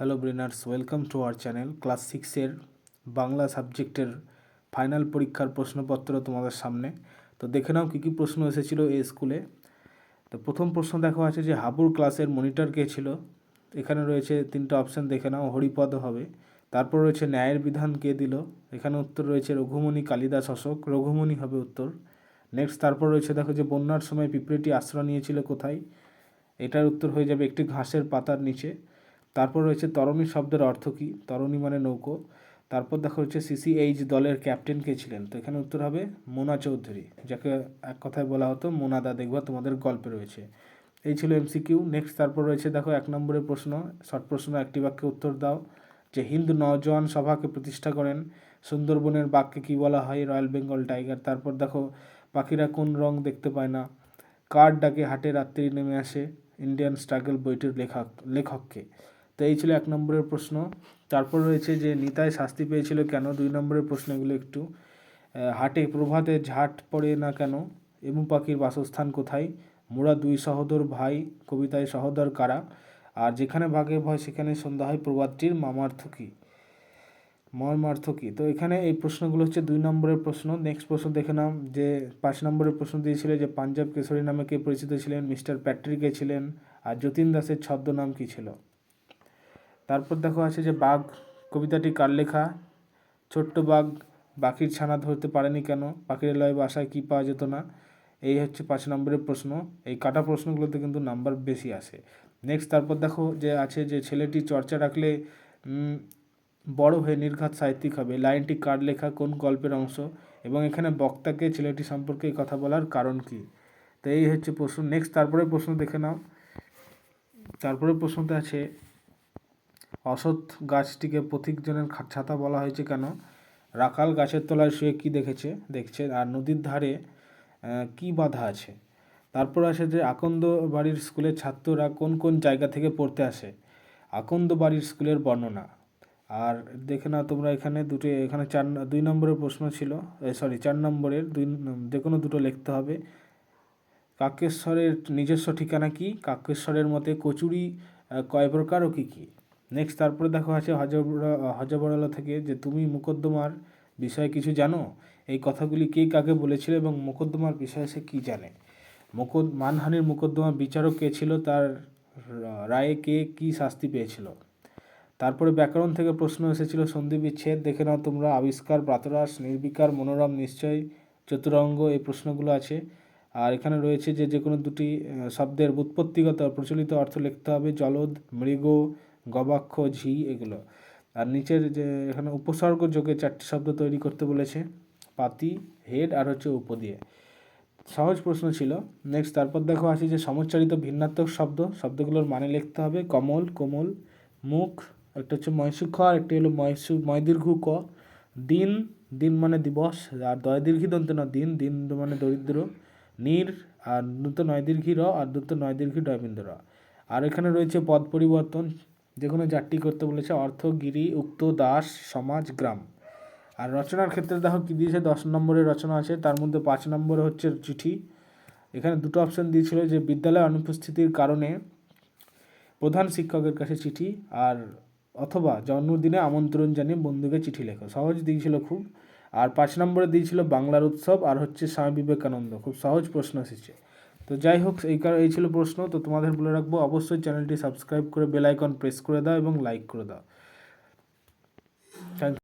Hello brainers, welcome to our channel. Class সিক্সের বাংলা সাবজেক্টের final পরীক্ষার প্রশ্নপত্র তোমাদের সামনে। তো দেখে নাও কী কী প্রশ্ন এসেছিলো এই স্কুলে। তো প্রথম প্রশ্ন দেখো আছে যে হাবুর ক্লাসের মনিটর কে ছিল। এখানে রয়েছে তিনটা অপশান, দেখে নাও। হরিপদ হবে। তারপর রয়েছে ন্যায়ের বিধান কে দিল। এখানে উত্তর রয়েছে রঘুমণি কালিদাস অশোক, রঘুমণি হবে উত্তর। নেক্সট তারপর রয়েছে দেখো যে বন্যার সময় পিঁপড়েটি আশ্রয় নিয়েছিল কোথায়। এটার উত্তর হয়ে যাবে একটি ঘাসের পাতার নিচে। তারপর রয়েছে তরণী শব্দের অর্থ কী। তরণী মানে নৌকো। তারপর দেখা হচ্ছে সিসিএইচ দলের ক্যাপ্টেন কে ছিলেন। তো এখানে উত্তর হবে মোনা চৌধুরী, যাকে এক কথায় বলা হতো মোনাদা। দেখবা তোমাদের গল্পে রয়েছে। এই ছিল এমসিকিউ। নেক্সট তারপর রয়েছে দেখো 1 নম্বরের প্রশ্ন, শর্ট প্রশ্ন, একটি বাক্যে উত্তর দাও। যে হিন্দু নওজোয়ান সভাকে প্রতিষ্ঠা করেন। সুন্দরবনের বাঘকে কী বলা হয়? Royal Bengal tiger. তারপর দেখো পাখিরা কোন রং দেখতে পায় না। কার ডাকে হাটে রাত্রি নেমে আসে? ইন্ডিয়ান স্ট্রাগল বইটির লেখককে। তো এই ছিল 1 নম্বরের প্রশ্ন। তারপর রয়েছে যে নিতাই শাস্তি পেয়েছিল কেন। 2 নম্বরের প্রশ্নগুলো একটু। হাটে প্রভাতে ঝাট পড়ে না কেন? এমু পাখির বাসস্থান কোথায়? মোরা দুই সহোদর ভাই কবিতায় সহোদর কারা? আর যেখানে বাঘের ভয় সেখানে সন্ধ্যা হয় প্রবাদটির মর্মার্থ কী? তো এখানে এই প্রশ্নগুলো হচ্ছে 2 নম্বরের প্রশ্ন। নেক্সট প্রশ্ন দেখে নাও যে 5 নম্বরের প্রশ্ন দিয়েছিল যে পাঞ্জাব কেশরী নামে কে পরিচিত ছিলেন। মিস্টার প্যাট্রিকে ছিলেন। আর যতীন দাসের ছদ্মনাম কী ছিল? তারপর দেখো আছে যে বাঘ কবিতাটি কার লেখা। ছোট্ট বাঘ পাখির ছানা ধরতে পারেনি কেন? পাখির লয় বাসায় কী পাওয়া যেত না? এই হচ্ছে 5 নম্বরের প্রশ্ন। এই কাটা প্রশ্নগুলোতে কিন্তু নাম্বার বেশি আসে। নেক্সট তারপর দেখো যে আছে যে ছেলেটি চর্চা রাখলে বড় হয়ে নির্ঘাত সাহিত্যিক হবে। লাইনটি কার লেখা, কোন গল্পের অংশ? এবং এখানে বক্তাকে ছেলেটি সম্পর্কে কথা বলার কারণ কী? তো এই হচ্ছে প্রশ্ন। নেক্সট তারপরে প্রশ্ন দেখে নাও। তারপরে প্রশ্নতে আছে অসৎ গাছটিকে পথিকজনের ছাতা বলা হয়েছে কেন? রাখাল গাছের তলায় শুয়ে কী দেখছে। আর নদীর ধারে কি বাধা আছে? তারপর আসে যে আকন্দ বাড়ির স্কুলের ছাত্ররা কোন কোন জায়গা থেকে পড়তে আসে। আকন্দ বাড়ির স্কুলের বর্ণনা। আর দেখে নাও তোমরা এখানে এখানে 2 নম্বরের প্রশ্ন ছিল। 4 নম্বরের যে কোনো দুটো লিখতে হবে। কাকেশ্বরের নিজস্ব ঠিকানা কি? কাকেশ্বরের মতে কচুরি কয় প্রকার ও কী কী? নেক্সট তারপরে দেখো আছে হজবরলা থেকে যে তুমি মোকদ্দমার বিষয়ে কিছু জানো। এই কথাগুলি কে কাকে বলেছিল এবং মোকদ্দমার বিষয়ে সে কী জানে। মানহানির মোকদ্দমার বিচারক কে ছিল, তার রায়ে কে কী শাস্তি পেয়েছিল। তারপরে ব্যাকরণ থেকে প্রশ্ন এসেছিল সন্ধি বিচ্ছেদ। দেখে নাও তোমরা। আবিষ্কার, প্রাতরাশ, নির্বিকার, মনোরম, নিশ্চয়, চতুরঙ্গ, এই প্রশ্নগুলো আছে। আর এখানে রয়েছে যে কোনো দুটি শব্দের ব্যুৎপত্তিগত প্রচলিত অর্থ লিখতে হবে। জলদ, মৃগ, গবাক্ষ, ঝি, এগুলো। আর নিচের যে এখানে উপসর্গ যোগে 4টি শব্দ তৈরি করতে বলেছে। পাতি, হেড আর হচ্ছে উপ দিয়ে। সহজ প্রশ্ন ছিল। নেক্সট তারপর দেখো আছে যে সমুচ্চারিত ভিন্নাত্মক শব্দগুলোর মানে লিখতে হবে। কমল, কোমল, মুখ, একটা হচ্ছে ময়সুখ আর একটি হলো ময়দীর্ঘ ক। দিন মানে দিবস, আর দয় দন্ত না দিন মানে দরিদ্র। নীর আর নূত নয়দীর্ঘী র আর নূত নয়দীর্ঘী ডয়বিন্দ র। আর এখানে রয়েছে পদ পরিবর্তন, যে কোনো 4টি করতে বলেছে। অর্থ, গিরি, উক্ত, দাস, সমাজ, গ্রাম। আর রচনার ক্ষেত্রে দেখো কী দিয়েছে। 10 নম্বরের রচনা আছে, তার মধ্যে 5 নম্বরে হচ্ছে চিঠি। এখানে দুটো অপশান দিয়েছিল যে বিদ্যালয়ে অনুপস্থিতির কারণে প্রধান শিক্ষকের কাছে চিঠি, আর অথবা জন্মদিনে আমন্ত্রণ জানিয়ে বন্ধুকে চিঠি লেখো। সহজ দিয়েছিল খুব। আর 5 নম্বরে দিয়েছিল বাংলার উৎসব আর হচ্ছে স্বামী বিবেকানন্দ। খুব সহজ প্রশ্ন এসেছে। তো যাই হোক, এই ছিল প্রশ্ন। তো তোমাদের বলে রাখবো অবশ্যই চ্যানেলটি সাবস্ক্রাইব করে বেল আইকন প্রেস করে দাও এবং লাইক করে দাও।